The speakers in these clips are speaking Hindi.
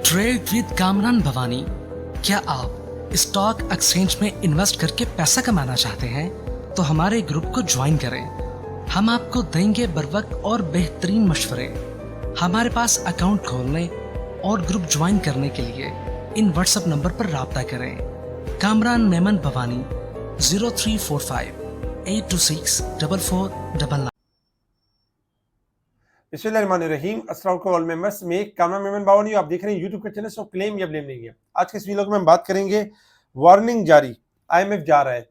Trade with Kamran Bhavani. क्या आप स्टॉक एक्सचेंज में इन्वेस्ट करके पैसा कमाना चाहते हैं तो हमारे ग्रुप को ज्वाइन करें। हम आपको देंगे बर वक्त और बेहतरीन मशवरे। हमारे पास अकाउंट खोलने और ग्रुप ज्वाइन करने के लिए इन व्हाट्सएप नंबर पर राब्ता करें। कामरान मेमन भवानी 0345 826 4499। बिस्मिल्लाहिर्रहमानिर्रहीम। अस्सलाम वालेकुम ऑल मेंबर्स, में कामरान मेमन भवानी। आप देख रहे हैं यूट्यूब के चैनल से। क्लेम या ब्लेम नहीं है। आज के इस वीडियो में हम बात करेंगे वार्निंग जारी, आईएमएफ जा रहा है,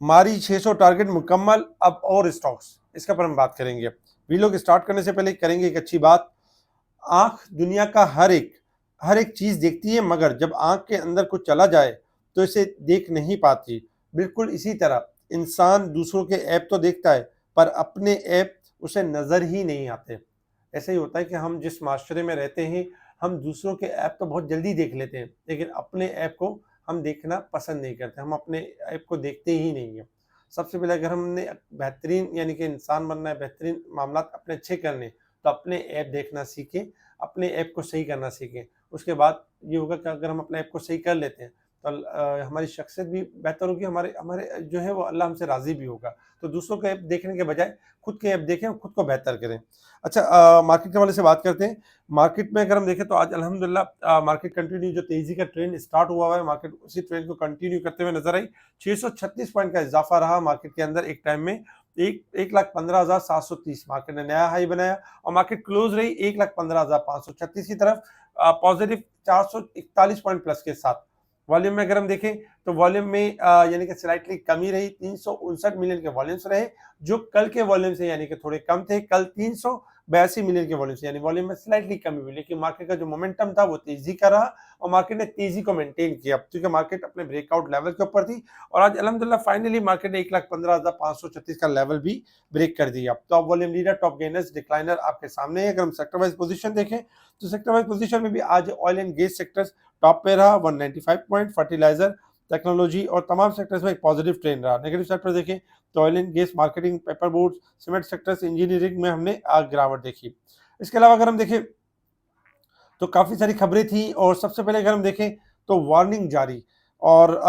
मारी 600 टारगेट मुकम्मल, अब और स्टॉक्स, इसके पर हम बात करेंगे। वीडियो को स्टार्ट करने से पहले करेंगे एक अच्छी बात। आंख दुनिया का हर एक चीज देखती है, मगर जब आंख के अंदर कुछ चला जाए तो इसे देख नहीं पाती। बिल्कुल इसी तरह इंसान दूसरों के ऐप तो देखता है पर अपने ऐप उसे नजर ही नहीं आते। ऐसे ही होता है कि हम जिस माशरे में रहते हैं, हम दूसरों के ऐप तो बहुत जल्दी देख लेते हैं, लेकिन अपने ऐप को हम देखना पसंद नहीं करते। हम अपने ऐप को देखते ही नहीं है। सबसे पहले अगर हमने बेहतरीन यानी कि इंसान बनना है, बेहतरीन मामला अपने अच्छे करने, तो अपने ऐप देखना सीखें, अपने ऐप को सही करना सीखें। उसके बाद ये होगा कि अगर हम अपने ऐप को सही कर लेते हैं तो हमारी शख्सियत भी बेहतर होगी, हमारे हमारे जो है वो अल्लाह हमसे राज़ी भी होगा। तो दूसरों के ऐप देखने के बजाय खुद के ऐप देखें और खुद को बेहतर करें। अच्छा, मार्केट के हवाले से बात करते हैं। मार्केट में अगर हम देखें तो आज अल्हम्दुलिल्लाह मार्केट कंटिन्यू, जो तेज़ी का ट्रेंड स्टार्ट हुआ है, मार्केट उसी ट्रेंड को कंटिन्यू करते हुए नजर आई। 636 पॉइंट का इजाफा रहा मार्केट के अंदर एक टाइम में। 1,15,730 मार्केट ने नया हाई बनाया और मार्केट क्लोज रही 1,15,536 की तरफ, पॉजिटिव 441 पॉइंट प्लस के साथ। वॉल्यूम में अगर हम देखें तो वॉल्यूम में यानी कि स्लाइटली कमी रही, 359 मिलियन के वॉल्यूम्स रहे, जो कल के वॉल्यूम से यानी कि थोड़े कम थे। कल 382 मिलियन के वॉल्यूम से, यानी वॉल्यूम में स्लाइटली कमी हुई, लेकिन मार्केट का जो मोमेंटम था वो तेजी का रहा और मार्केट ने तेजी को मेंटेन किया, क्योंकि मार्केट अपने ब्रेकआउट लेवल के ऊपर थी। और आज अल्हम्दुलिल्लाह फाइनली मार्केट ने 1,15,536 का लेवल भी ब्रेक कर दिया। Top volume leader, top gainers, decliner आपके सामने है। अगर हम सेक्टर वाइज पोजीशन देखें तो सेक्टर वाइज पोजीशन में भी आज oil and gas sectors top पे रहा, 195 पॉइंट, फर्टिलाइजर, टेक्नोलॉजी और तमाम सेक्टर्स में एक पॉजिटिव ट्रेंड रहा। नेगेटिव सेक्टर देखें तो oil and gas, marketing, paper board, cement sectors, engineering में हमने गिरावट देखी। इसके अलावा अगर हम देखें तो काफी सारी खबरें थी, और सबसे पहले अगर हम देखें तो वार्निंग जारी, और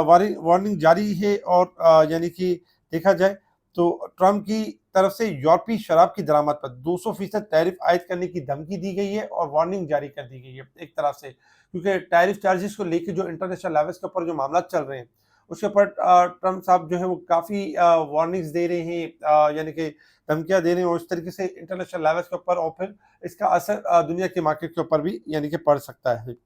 वार्निंग जारी है, और यानी कि देखा जाए तो ट्रम्प की तरफ से यूरोपीय शराब की दरामद पर 200% टैरिफ आयद करने की धमकी दी गई है और वार्निंग जारी कर दी गई है एक तरफ से, क्योंकि टैरिफ चार्जेस को लेकर जो इंटरनेशनल लेवल्स के ऊपर जो मामला चल रहे हैं उसके ऊपर ट्रम्प साहब जो है वो काफ़ी वार्निंग्स दे रहे हैं, यानी कि धमकियां दे रहे हैं, और इस तरीके से इंटरनेशनल लेवल्स के ऊपर, और फिर इसका असर दुनिया के मार्केट के ऊपर भी यानी कि पड़ सकता है।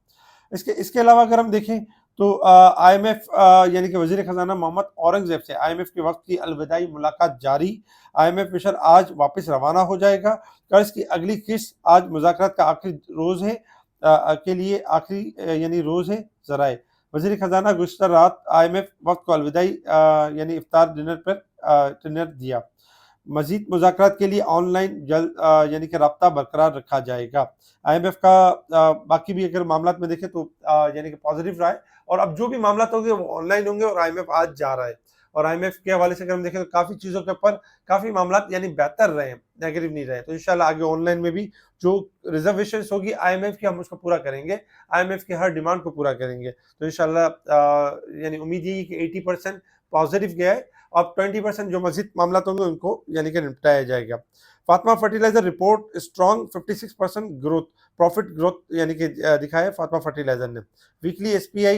इसके अलावा अगर हम देखें तो आईएमएफ यानी कि वजीर खजाना मोहम्मद औरंगजेब से आईएमएफ के वक्त की अलविदाई मुलाकात जारी। आईएमएफ मिशन आज वापस रवाना हो जाएगा। कर्ज की अगली किस्त, आज मुज़ाकरात का आखिरी रोज है, के लिए आखिरी यानी रोज है जराए। वजीर खजाना गुज़श्ता रात आईएमएफ वक्त को अलविदाई यानी इफ्तार डिनर पर डिनर दिया। मजीद मुज़ाकरात के लिए ऑनलाइन जल्द यानी कि राब्ता बरकरार रखा जाएगा। आईएमएफ का बाकी भी अगर मामलात में देखें तो यानी कि पॉजिटिव रहा है, और अब जो भी मामलात होंगे वो ऑनलाइन होंगे, और आईएमएफ आज जा रहा है। और आईएमएफ के हवाले से अगर हम देखें तो काफ़ी चीज़ों के ऊपर काफ़ी मामलात यानी बेहतर रहे, नेगेटिव नहीं रहे। तो इंशाल्लाह आगे ऑनलाइन में भी जो रिजर्वेशन होगी आईएमएफ की, हम उसको पूरा करेंगे, आईएमएफ की हर डिमांड को पूरा करेंगे। तो इंशाल्लाह यानी उम्मीद यही कि 80% पॉजिटिव गया है, अब 20% जो मजीद मामला होंगे उनको यानी कि निपटाया जाएगा। Fatima Fertilizer report strong 56% growth, profit growth यानी कि दिखाया फातिमा फर्टिलाइजर ने। वीकली एसपीआई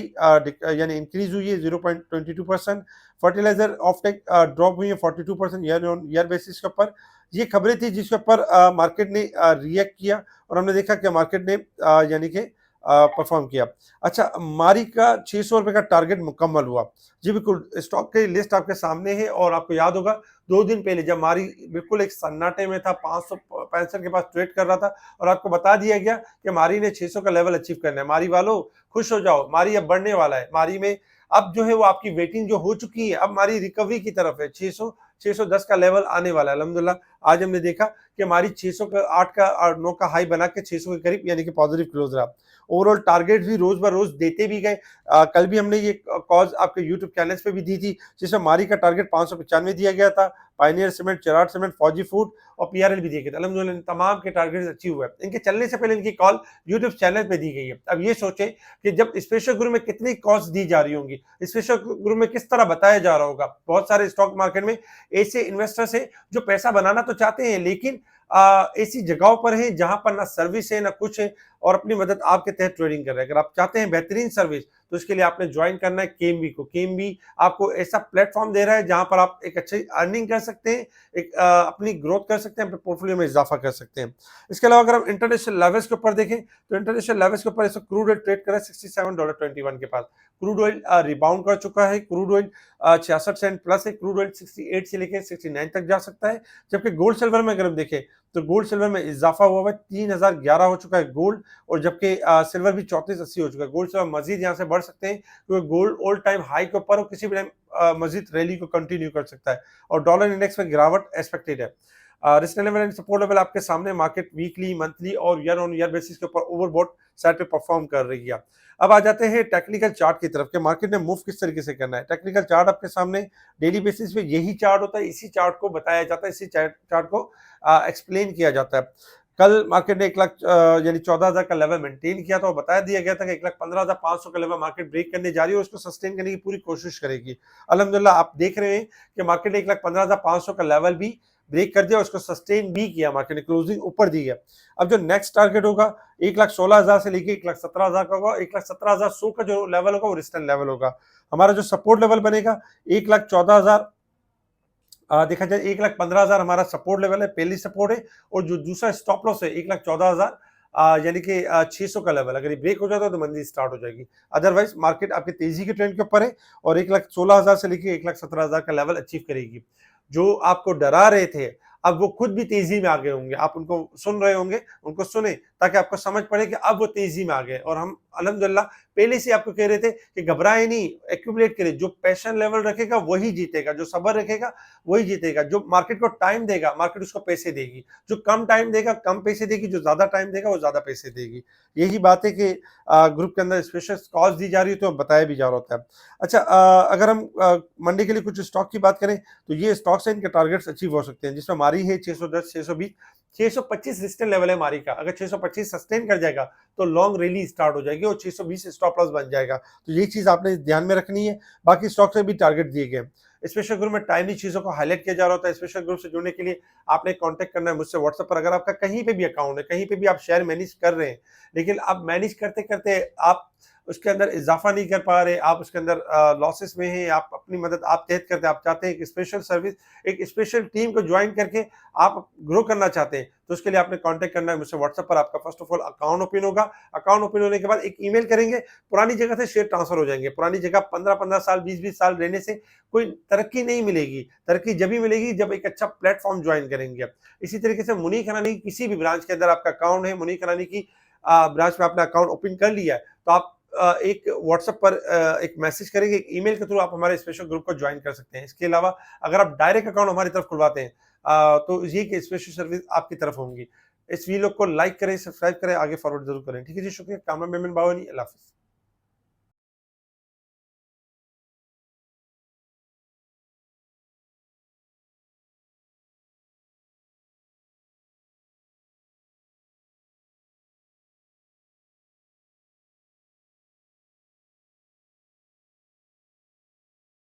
यानी इंक्रीज हुई है 0.22%। फर्टिलाइजर ऑफटेक ड्रॉप हुई है 42% ईयर ऑन ईयर बेसिस के ऊपर। ये खबरें थी जिसके ऊपर मार्केट ने रिएक्ट किया, और हमने देखा कि मार्केट ने यानी कि परफॉर्म किया। अच्छा, मारी का 600 रुपये का टारगेट मुकम्मल हुआ। जी बिल्कुल, स्टॉक की लिस्ट आपके सामने है, और आपको याद होगा 2 दिन पहले जब मारी बिल्कुल एक सन्नाटे में था, 565 के पास ट्रेड कर रहा था, और आपको बता दिया गया कि मारी ने 600 का लेवल अचीव करना है। मारी वालों खुश हो जाओ, मारी अब बढ़ने वाला है। मारी में अब जो है वो आपकी वेटिंग जो हो चुकी है, अब मारी रिकवरी की तरफ है। 600 610 का लेवल आने वाला है। अल्हम्दुलिल्लाह आज हमने देखा कि हमारी 600 का 8 का और 9 का हाई बना के 600 के करीब यानी कि पॉजिटिव क्लोज रहा। ओवरऑल टारगेट भी रोज ब रोज देते भी गए। कल भी हमने ये कॉज आपके यूट्यूब चैनल्स पे भी दी थी, जिसमें मारी का टारगेट 595 दिया गया था, पायनियर सीमेंट, चेराट सीमेंट, फौजी फूड और पीआरएल भी दिए गए थे। अल्हम्दुलिल्लाह तमाम के टारगेट्स अचीव हुए। इनके चलने से पहले इनकी कॉल यूट्यूब चैनल पे दी गई है। अब ये सोचें कि जब स्पेशल गुरु में कितनी कॉस्ट दी जा रही होंगी, स्पेशल गुरु में किस तरह बताया जा रहा होगा। बहुत सारे स्टॉक मार्केट में ऐसे इन्वेस्टर्स हैं जो पैसा बनाना तो चाहते हैं, लेकिन ऐसी जगहों पर हैं जहां पर ना सर्विस है ना कुछ है, और अपनी मदद आपके तहत ट्रेडिंग कर रहे हैं। अगर आप चाहते हैं बेहतरीन सर्विस, तो इसके लिए आपने ज्वाइन करना है केएमबी को। केएमबी आपको ऐसा प्लेटफॉर्म दे रहा है जहां पर आप एक अच्छी अर्निंग कर सकते हैं, एक अपनी ग्रोथ कर सकते हैं, अपने पोर्टफोलियो में इजाफा कर सकते हैं। इसके अलावा अगर हम इंटरनेशनल लेवल्स के ऊपर देखें, तो इंटरनेशनल लेवल्स के ऊपर क्रूड ऑयल ट्रेड कर रहा है $67.21 के पास। क्रूड ऑयल रिबाउंड कर चुका है। क्रूड ऑयल 66 सेंट प्लस है। क्रूड ऑयल 68 से लेकर 69 तक जा सकता है। जबकि गोल्ड सिल्वर में अगर हम देखें, तो गोल्ड सिल्वर में इजाफा हुआ है, 3011 हो चुका है गोल्ड, और जबकि सिल्वर भी 3480 हो चुका है। गोल्ड सिल्वर मजीद यहाँ से बढ़ सकते हैं, क्योंकि गोल्ड ऑल टाइम हाई के ऊपर और किसी भी टाइम मजीद रैली को कंटिन्यू कर सकता है। और डॉलर इंडेक्स में गिरावट एक्सपेक्टेड है। Risk level and support level आपके सामने, मार्केट वीकली, मंथली और ईयर ऑन ईयर बेसिस के ऊपर ओवरबॉट साइड पे परफॉर्म कर रही है। अब आ जाते हैं टेक्निकल चार्ट की तरफ, कि मार्केट ने मूव किस तरीके से करना है। टेक्निकल चार्ट आपके सामने डेली बेसिस पे यही चार्ट होता है, इसी चार्ट को बताया जाता है, इसी चार्ट को एक्सप्लेन किया जाता है। कल मार्केट ने 1 लाख यानी 14,000 का लेवल मेंटेन किया था, और बताया दिया गया था कि 1,15,500 का लेवल मार्केट ब्रेक करने जा रही है और उसको सस्टेन करने की पूरी कोशिश करेगी। अल्हम्दुलिल्लाह आप देख रहे हैं कि मार्केट ने 1,15,500 का लेवल भी ब्रेक कर दिया, उसको सस्टेन भी किया, मार्केट ने क्लोजिंग ऊपर दी है। अब जो नेक्स्ट टारगेट होगा 1,16,000 से लेके 1,17,000 का होगा। 1,17,100 का जो लेवल होगा वो रेजिस्टेंस लेवल होगा। हमारा जो सपोर्ट लेवल बनेगा 1,14,000, देखा जाए 1,15,000 हमारा सपोर्ट लेवल है, पहली सपोर्ट है। और जो दूसरा स्टॉप लॉस है 1,14,000 यानी कि 600 का लेवल, अगर ये ब्रेक हो जाता है तो मंदी स्टार्ट हो जाएगी। अदरवाइज मार्केट आपके तेजी के ट्रेंड के ऊपर है, और 1,16,000 से लेके 1,17,000 का लेवल अचीव करेगी। जो आपको डरा रहे थे, अब वो खुद भी तेजी में आ गए होंगे, आप उनको सुन रहे होंगे, उनको सुने ताकि आपको समझ पड़े कि अब वो तेजी में आ गए। और हम अल्हम्दुलिल्लाह पहले से आपको कह रहे थे कि घबराए नहीं, एक्यूमुलेट करें। जो पैशन लेवल रखेगा वही जीतेगा, जो सब्र रखेगा वही जीतेगा। जो मार्केट को टाइम देगा, मार्केट उसको पैसे देगी। जो कम टाइम देगा कम पैसे देगी, जो ज्यादा टाइम देगा वो ज्यादा पैसे देगी। यही बात है कि ग्रुप के अंदर स्पेशल कॉज दी जा रही है, तो बताया भी जा रहा होता है। अच्छा, अगर हम मंडे के लिए कुछ स्टॉक की बात करें, तो ये स्टॉक्स हैं, इनके टारगेट्स अचीव हो सकते हैं, जिसमें हमारी है 610, 620, 625 रेजिस्टेंस लेवल है हमारी का। अगर 625 सस्टेन कर जाएगा तो लॉन्ग रैली स्टार्ट हो जाएगी और 620 स्टॉप लॉस बन जाएगा। तो यही चीज आपने ध्यान में रखनी है। बाकी स्टॉक से भी टारगेट दिए गए। स्पेशल ग्रुप में टाइमली चीजों को हाईलाइट किया जा रहा होता है। स्पेशल ग्रुप से जुड़ने के लिए आपने कांटेक्ट करना है मुझसे व्हाट्सएप पर। अगर आपका कहीं पे भी अकाउंट है, कहीं पे भी आप शेयर मैनेज कर रहे हैं, लेकिन आप मैनेज करते करते आप उसके अंदर इजाफा नहीं कर पा रहे, आप उसके अंदर लॉसेस में हैं, आप अपनी मदद आप तहत करते, आप चाहते हैं एक स्पेशल सर्विस, एक स्पेशल टीम को ज्वाइन करके आप ग्रो करना चाहते हैं, तो उसके लिए आपने कांटेक्ट करना है मुझसे व्हाट्सएप पर। आपका first of all account open होगा। अकाउंट ओपन होने के बाद एक ईमेल करेंगे, पुरानी जगह से शेयर ट्रांसफर हो जाएंगे। पुरानी जगह 15-15 साल, 20-20 साल रहने से कोई तरक्की नहीं मिलेगी। तरक्की जब ही मिलेगी जब एक अच्छा प्लेटफॉर्म ज्वाइन करेंगे आप। इसी तरीके से मुनीक हरानी की किसी भी ब्रांच के अंदर आपका अकाउंट है, मुनीक हरानी की ब्रांच में आपने अकाउंट ओपन कर लिया है, तो आप एक व्हाट्सएप पर एक मैसेज करेंगे, एक ईमेल के थ्रू आप हमारे स्पेशल ग्रुप को ज्वाइन कर सकते हैं। इसके अलावा अगर आप डायरेक्ट अकाउंट हमारी तरफ खुलवाते हैं, तो ये कि स्पेशल सर्विस आपकी तरफ होंगी। इस वीडियो को लाइक करें, सब्सक्राइब करें, आगे फॉरवर्ड जरूर करें। ठीक है जी, शुक्रिया। कैमरा मैन बावनी, अल्लाह हाफिज़।